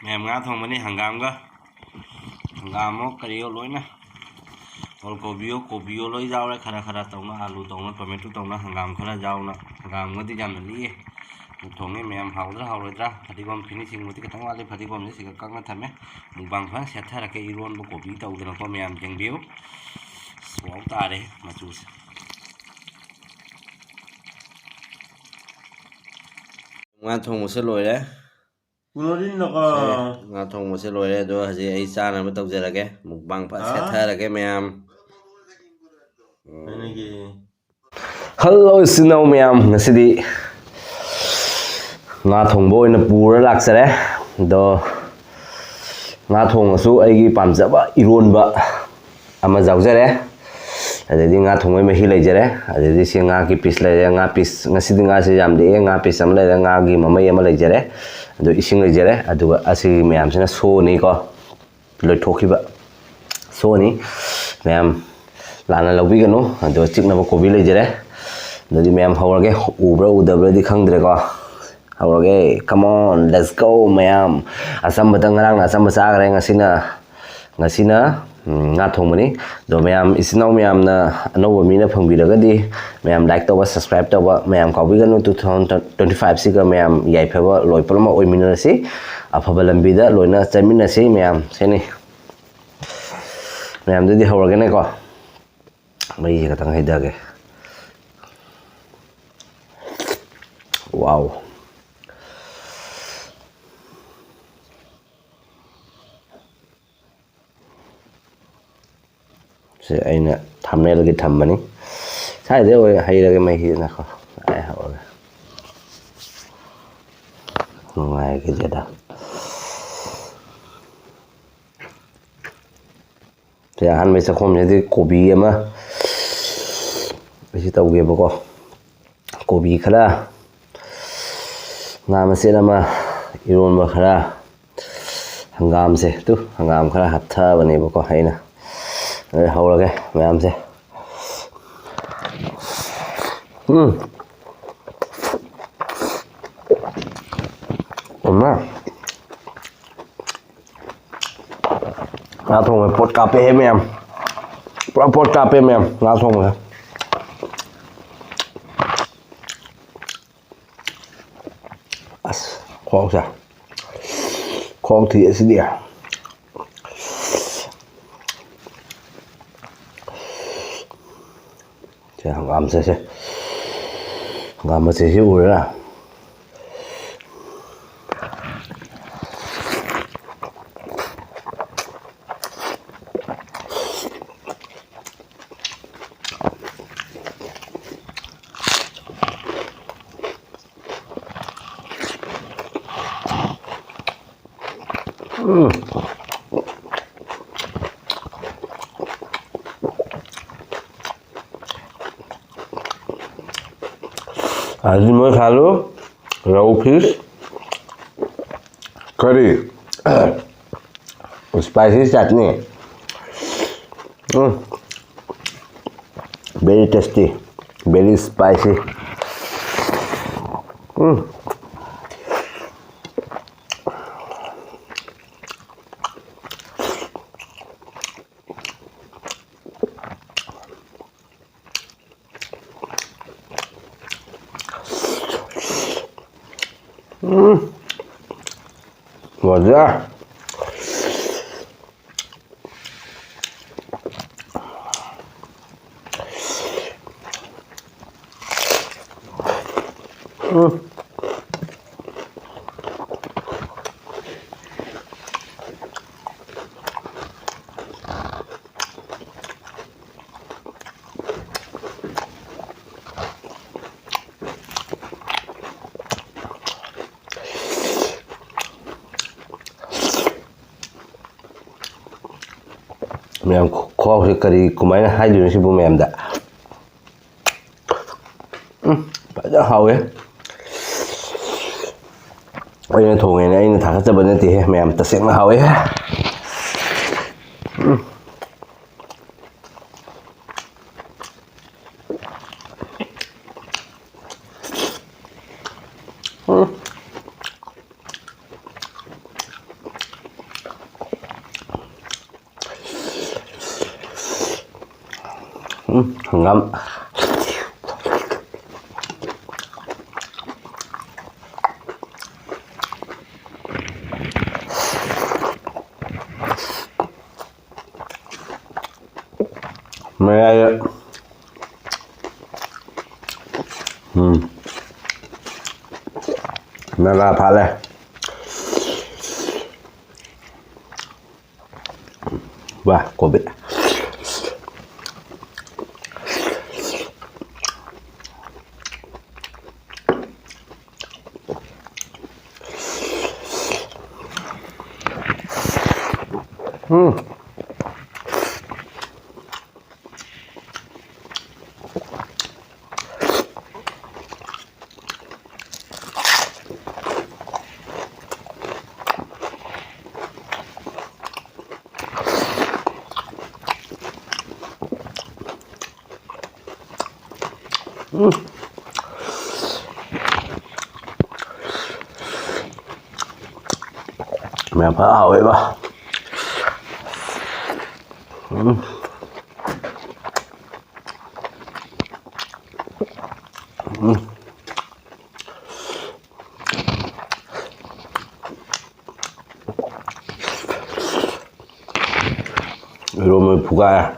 Mèm ngã thong bên này hàng gam cơ, hàng gam nó cái điều lối nè, còn kopi lối rau đấy, khara tông nó, alu tông nó, tomato tông nó, hàng gam khara rau nó, hàng gam nó thì làm được gì? Một thùng này mèm hậu rồi ra, phải bom finishing một cái thằng ngoài phải bom này thì các nó thầm ấy, Mukbang phán xét thay là cái Iron của kopi tàu thì nó có mèm chẳng biếu, xuống ta đấy mà chú. Ngã thong một số lối đấy. Ngã thong một số lối đấy, rồi gì ấy xa là mới tàu giờ là cái Mukbang phán xét thay là cái mèm. Hello, xin chào mèm, ngày đi ngã thong bôi nó bùa lạc sẽ đấy, đó ngã thong ở số ấy cái dập Eronbana ama giàu ra đấy. Jadi ngã thong ấy mới hi lấy ra đấy, jadi si ngã cái piece lấy ra ngã piece ngã xin ngã sẽ làm đấy ngã piece làm lấy ra ngã cái mà mấy em lấy ra đấy, rồi ising lấy ra đấy, rồi asi mèm sẽ nó số này có lời thô khi vậy số này mèm là lâu vi cái nó, rồi chiếc nào có vi lấy ra đấy, rồi mèm hầu cái uber đi khăng được có hầu cái come on let's go mèm asam batang ngarang asam basa cái ngã xin ngã thong mình rồi mèm isinau mèm na anâu mình na phong video cái đi mèm like tao subscribe tao mèm có vi cái nó 2025 xí cái mèm dạy phải vợ lối pro mà oi mình là xí à phải làm video lối na chơi mình là xí mèm thế này mèm đi hầu cái này có mấy cái thằng hay được cái wow sẽ anh thầm này là cái thầm mà ní sai thế rồi hay là cái mày hiện là không ai hậu ngoài cái gì đó thì ăn mấy sao không thì kopi mà bây giờ tao ghé bao kopi khá ngàm sẽ làm Eronbana khá hàng gam sẽ tu hàng gam khá hấp thà bên này bao hay nè đây hầu là cái mèm xem ngã thong rồi pot kape mèm pot kape mèm ngã thong rồi khoang sao khoang thì sẽ đi hàng gam sẽ gam sẽ hiểu rồi là आज मैं खा लो raw fish curry spicy chutney very tasty very spicy ngon ra mèm kho thì curry của mấy hai đứa sibu mèm đã phải rất hậu ấy anh thùng này anh thả ra bên thì mèm ta sẽ mà hậu ấy hangam. Mayai. Naga pale. Wah, kobe. Mẹ phá haore ba. 이러면 부가야.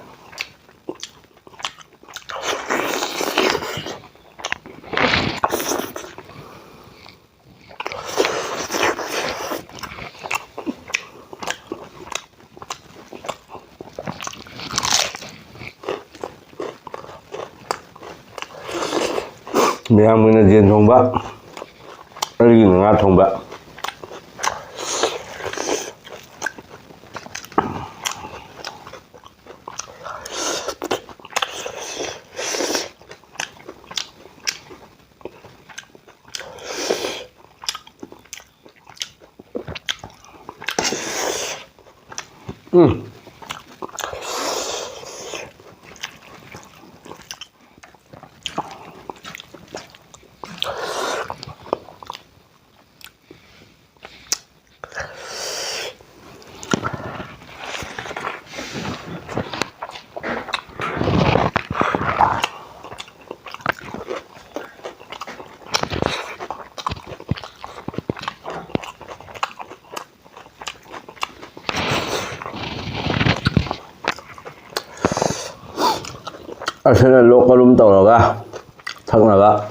Mayamna Neire thongba, Eronbana Neire thongba. asana lokalum tawraga thaknaga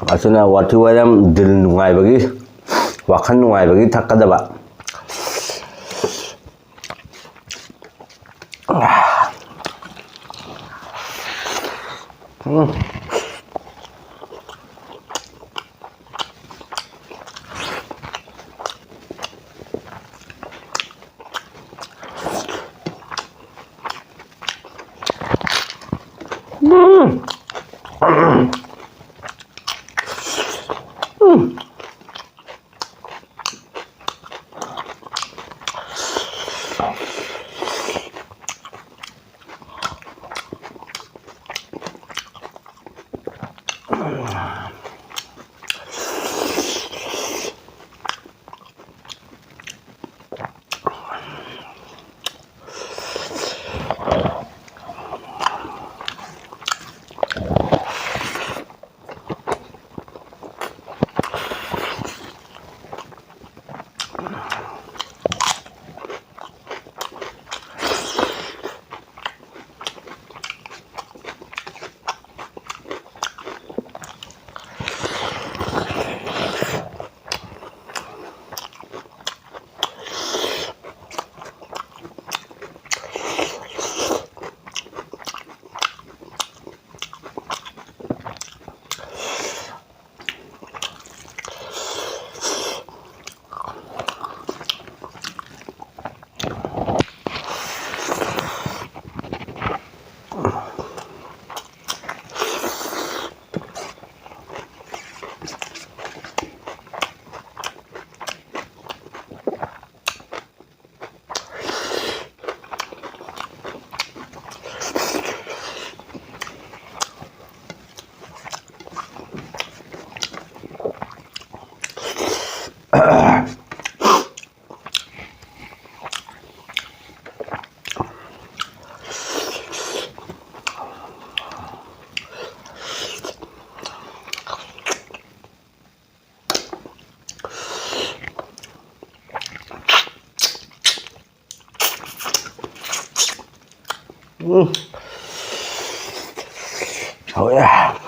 asana wati waram dil nungai bagi wakhan nungai bagi thakadaba Oh yeah.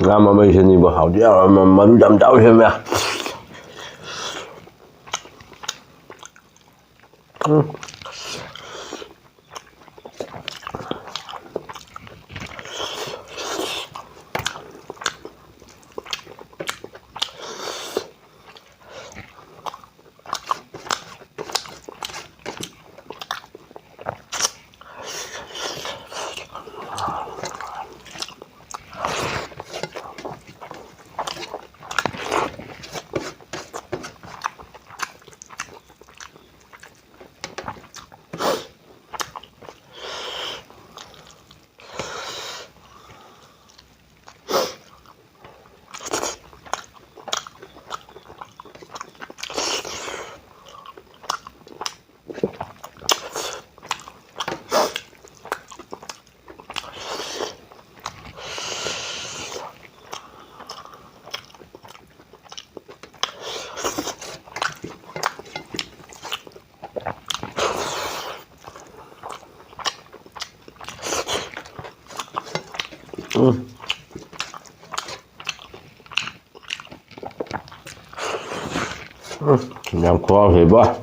Nga mà bây giờ nhìn vào hậu đi mà nó đâm đau xem nha. Làm kho thì bơ.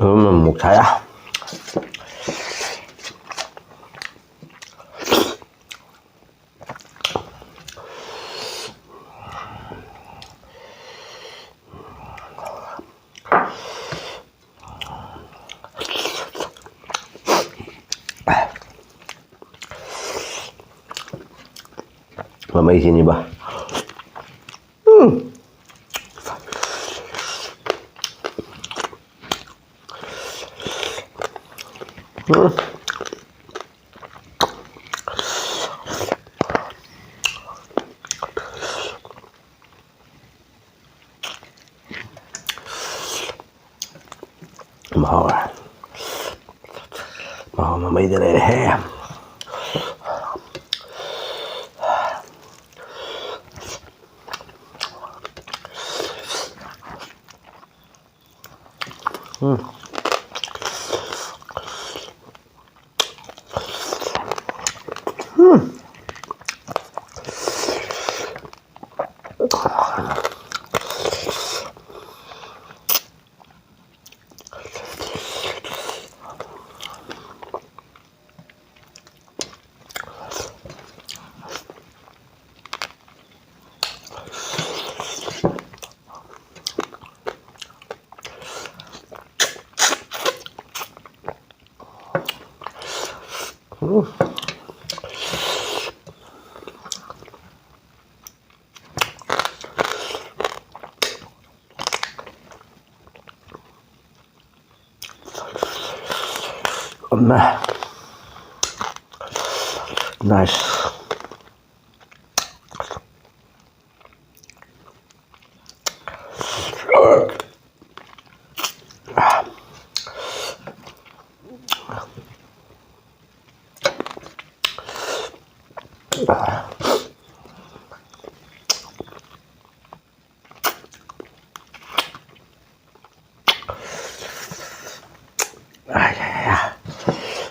Mình một thái à. Mà mấy gì ba. Mà mấy cái này he. Nice.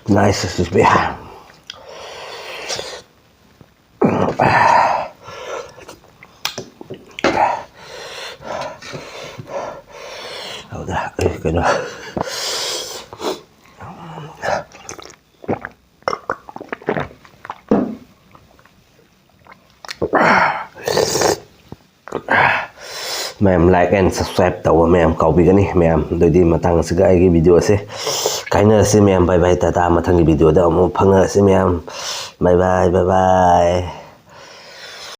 Nice is this beer. Udah, kena. Ma'am like and subscribe tàu ma'am cầu bị cái này ma'am đôi đi mà tăng sự cái video sẽ cái nữa sẽ ma'am bye bye tata mà thằng cái video đó mà phăng nữa sẽ ma'am bye bye bye bye.